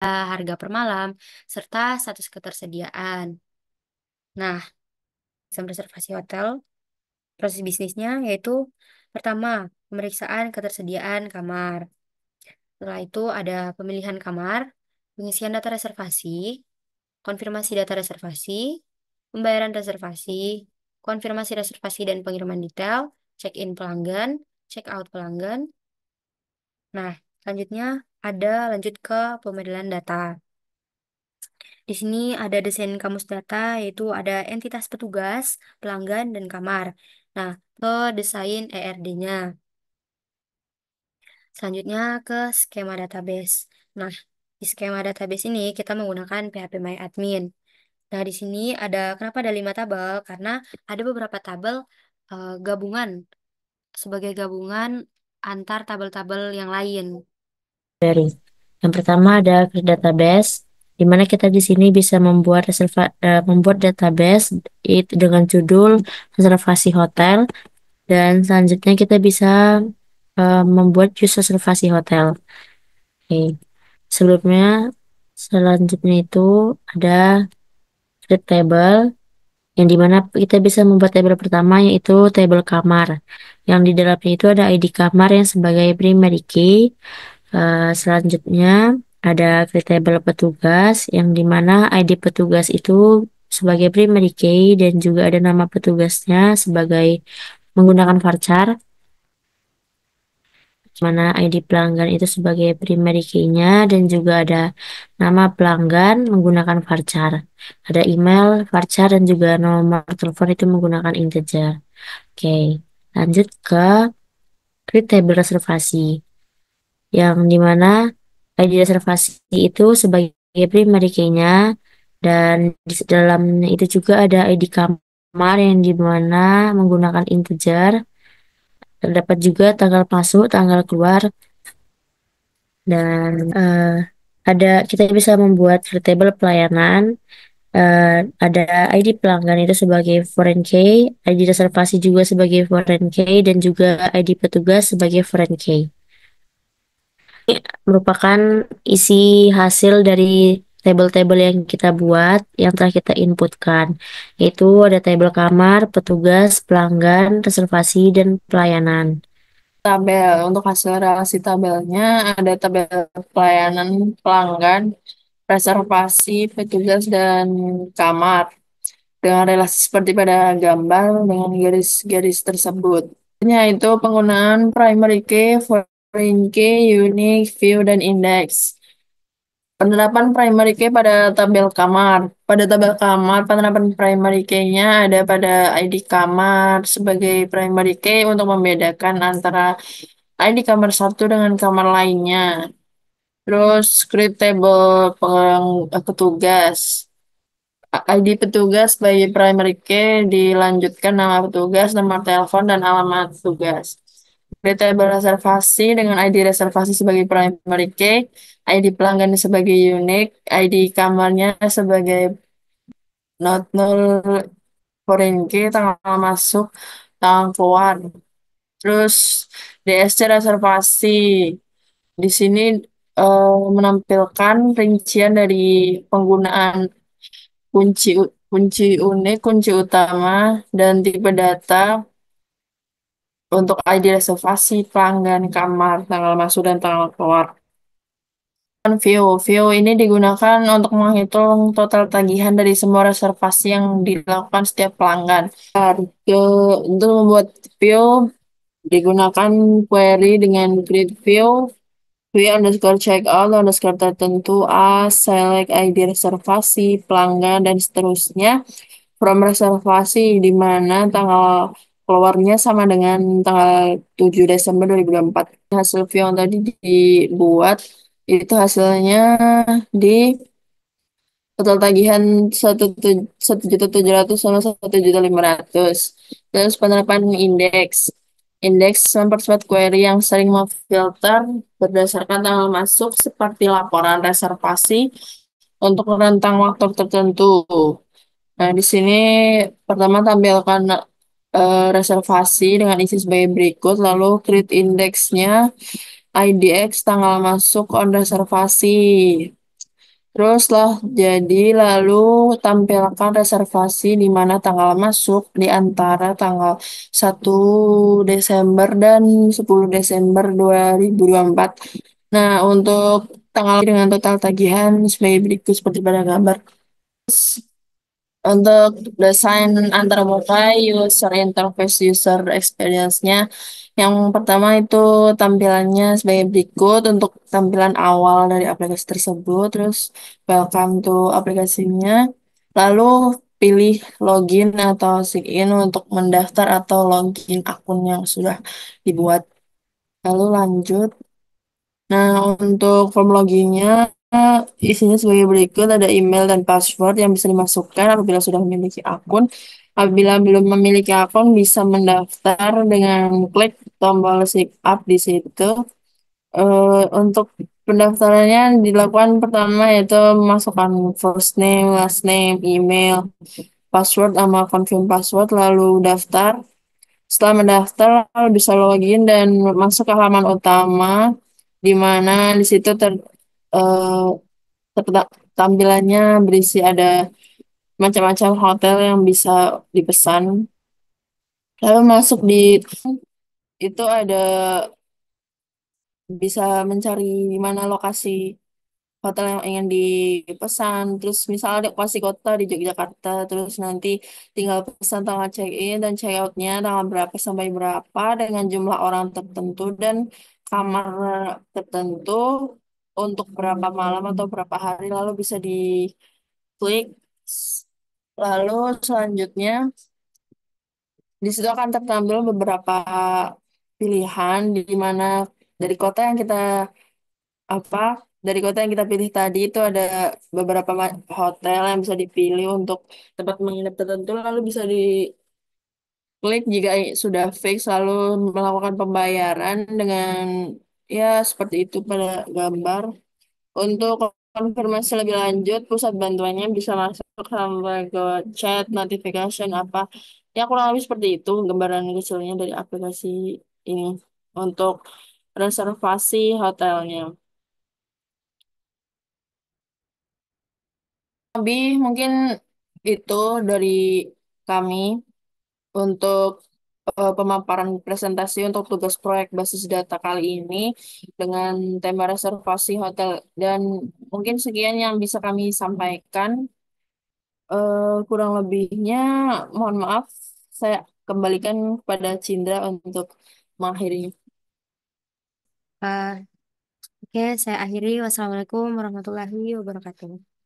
harga per malam, serta status ketersediaan. Nah, sistem reservasi hotel, proses bisnisnya yaitu pertama, pemeriksaan ketersediaan kamar. Setelah itu ada pemilihan kamar, pengisian data reservasi, konfirmasi data reservasi, pembayaran reservasi, konfirmasi reservasi dan pengiriman detail, check-in pelanggan, check-out pelanggan. Nah, selanjutnya lanjut ke pemodelan data. Di sini ada desain kamus data, yaitu ada entitas petugas, pelanggan, dan kamar. Nah, ke desain ERD-nya. Selanjutnya ke skema database. Nah, di skema database ini kita menggunakan PHP MyAdmin. Nah, di sini kenapa ada 5 tabel? Karena ada beberapa tabel gabungan, sebagai gabungan antar tabel-tabel yang lain. Dari yang pertama ada Create database, di mana kita di sini bisa membuat database itu dengan judul reservasi hotel, dan selanjutnya kita bisa membuat use reservasi hotel. Oke. Sebelumnya, selanjutnya itu ada create table, yang dimana kita bisa membuat tabel pertama yaitu tabel kamar, yang di dalamnya itu ada ID kamar yang sebagai primary key. Selanjutnya ada create table petugas, yang dimana ID petugas itu sebagai primary key dan juga ada nama petugasnya sebagai menggunakan varchar, mana ID pelanggan itu sebagai primary key-nya dan juga ada nama pelanggan menggunakan varchar. Ada email, varchar, dan juga nomor telepon itu menggunakan integer. Oke, lanjut ke create table reservasi, yang dimana ID reservasi itu sebagai primary key-nya, dan di dalamnya itu juga ada ID kamar yang dimana menggunakan integer. Terdapat juga tanggal masuk, tanggal keluar, dan kita bisa membuat table pelayanan. Ada ID pelanggan itu sebagai foreign key, ID reservasi juga sebagai foreign key, dan juga ID petugas sebagai foreign key. Merupakan isi hasil dari tabel-tabel yang kita buat, yang telah kita inputkan, yaitu ada tabel kamar, petugas, pelanggan, reservasi, dan pelayanan. Tabel untuk hasil relasi tabelnya ada tabel pelayanan pelanggan, reservasi, petugas, dan kamar dengan relasi seperti pada gambar dengan garis-garis tersebut. Yaitu penggunaan primary key, foreign key, unique, view, dan index. Penerapan primary key pada tabel kamar. Pada tabel kamar, penerapan primary key-nya ada pada ID kamar sebagai primary key untuk membedakan antara ID kamar satu dengan kamar lainnya. Terus create table petugas. ID petugas sebagai primary key, dilanjutkan nama petugas, nomor telepon, dan alamat petugas. Create table reservasi dengan ID reservasi sebagai primary key, ID pelanggan sebagai unique, ID kamarnya sebagai not null foreign key, tanggal masuk, tanggal keluar. Terus DSC reservasi. Di sini menampilkan rincian dari penggunaan kunci unik, kunci utama, dan tipe data untuk ID reservasi, pelanggan, kamar, tanggal masuk, dan tanggal keluar. Dan view ini digunakan untuk menghitung total tagihan dari semua reservasi yang dilakukan setiap pelanggan. Untuk membuat view, digunakan query dengan create view, underscore checkout, underscore tertentu, select ID reservasi, pelanggan, dan seterusnya. From reservasi, di mana tanggal keluarnya sama dengan tanggal 7 Desember 2024. Hasil view yang tadi dibuat, itu hasilnya di total tagihan 1.700.000 sama 1.500.000. Terus penerapan indeks. Indeks mempercepat query yang sering memfilter berdasarkan tanggal masuk seperti laporan reservasi untuk rentang waktu tertentu. Nah, di sini pertama tampilkan reservasi dengan isi sebagai berikut, lalu create indeksnya, IDX, tanggal masuk on reservasi. Terus lah, jadi lalu tampilkan reservasi di mana tanggal masuk di antara tanggal 1 Desember dan 10 Desember 2024. Nah, untuk tanggal dengan total tagihan sebagai berikut seperti pada gambar. Untuk desain antarmuka user interface user experience-nya, yang pertama itu tampilannya sebagai berikut untuk tampilan awal dari aplikasi tersebut, terus welcome to aplikasinya, lalu pilih login atau sign in untuk mendaftar atau login akun yang sudah dibuat. Lalu lanjut. Nah, untuk form loginnya isinya sebagai berikut, ada email dan password yang bisa dimasukkan apabila sudah memiliki akun. Apabila belum memiliki akun, bisa mendaftar dengan klik tombol sign up di situ. Untuk pendaftarannya dilakukan pertama yaitu memasukkan first name, last name, email, password sama confirm password, lalu daftar. Setelah mendaftar, bisa login dan masuk ke halaman utama, di mana di situ eh, tampilannya berisi ada macam-macam hotel yang bisa dipesan. Lalu masuk di itu ada bisa mencari di mana lokasi hotel yang ingin dipesan. Terus misalnya ada lokasi kota di Yogyakarta, terus nanti tinggal pesan tanggal check-in dan check-outnya tanggal berapa sampai berapa dengan jumlah orang tertentu dan kamar tertentu untuk berapa malam atau berapa hari, lalu bisa diklik. Lalu selanjutnya di situ akan tertampil beberapa pilihan di mana dari kota yang kita apa dari kota yang kita pilih tadi itu ada beberapa hotel yang bisa dipilih untuk tempat menginap tertentu, lalu bisa diklik jika sudah fix, lalu melakukan pembayaran dengan ya seperti itu pada gambar. Untuk konfirmasi lebih lanjut, pusat bantuannya bisa masuk sampai ke chat, notification apa. Ya kurang lebih seperti itu gambaran kecilnya dari aplikasi ini untuk reservasi hotelnya. Lebih mungkin itu dari kami untuk pemaparan presentasi untuk tugas proyek basis data kali ini dengan tema reservasi hotel, dan mungkin sekian yang bisa kami sampaikan. Kurang lebihnya mohon maaf, saya kembalikan kepada Cindra untuk mengakhirinya. Ah, oke, saya akhiri. Wassalamualaikum warahmatullahi wabarakatuh.